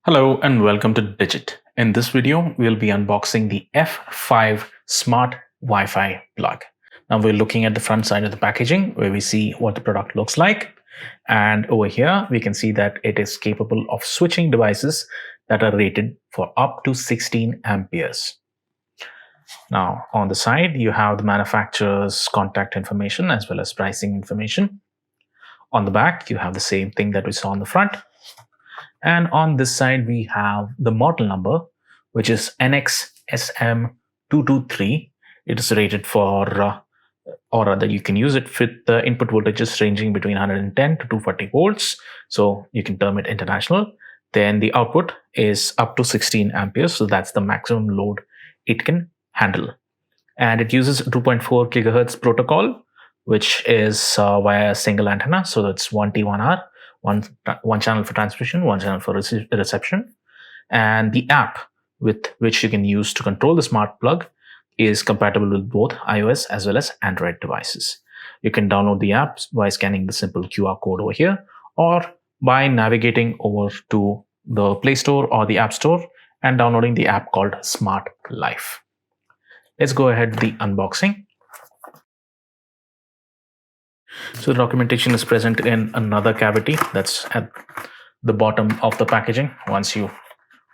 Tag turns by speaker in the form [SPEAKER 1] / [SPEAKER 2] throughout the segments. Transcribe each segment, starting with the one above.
[SPEAKER 1] Hello and welcome to Digit. In this video, we'll be unboxing the F5 Smart Wi-Fi plug. Now we're looking at the front side of the packaging where we see what the product looks like. And over here, we can see that it is capable of switching devices that are rated for up to 16 amperes. Now on the side, you have the manufacturer's contact information as well as pricing information. On the back, you have the same thing that we saw on the front. And on this side, we have the model number, which is NXSM223. It is rated for, or rather, you can use it with the input voltages ranging between 110 to 240 volts. So you can term it international. Then the output is up to 16 amperes. So that's the maximum load it can handle. And it uses 2.4 gigahertz protocol, which is via a single antenna. So that's 1T1R. One channel for transmission, one channel for reception. And the app with which you can use to control the smart plug is compatible with both iOS as well as Android devices. You can download the app by scanning the simple QR code over here or by navigating over to the Play Store or the App Store and downloading the app called Smart Life. Let's go ahead with the unboxing. So the documentation is present in another cavity that's at the bottom of the packaging. Once you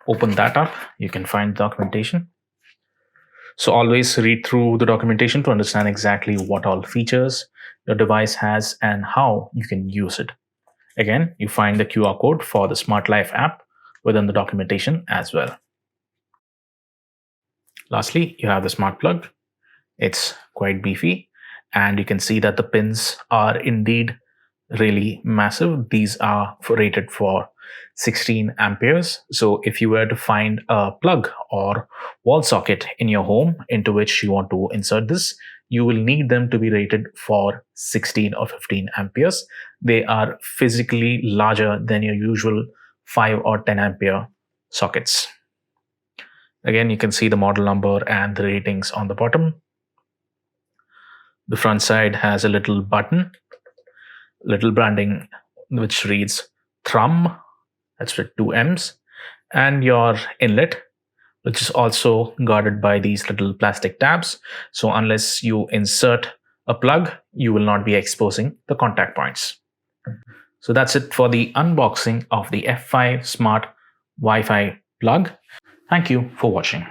[SPEAKER 1] open that up, you can find documentation. So always read through the documentation to understand exactly what all features your device has and how you can use it. Again, you find the QR code for the Smart Life app within the documentation as well. Lastly, you have the smart plug. It's quite beefy. And you can see that the pins are indeed really massive. These are rated for 16 amperes. So if you were to find a plug or wall socket in your home into which you want to insert this, you will need them to be rated for 16 or 15 amperes. They are physically larger than your usual 5 or 10 ampere sockets. Again, you can see the model number and the ratings on the bottom. The front side has a little button, little branding which reads Thrum, that's with 2 M's, and your inlet, which is also guarded by these little plastic tabs. So unless you insert a plug, you will not be exposing the contact points. So that's it for the unboxing of the F5 Smart Wi-Fi plug. Thank you for watching.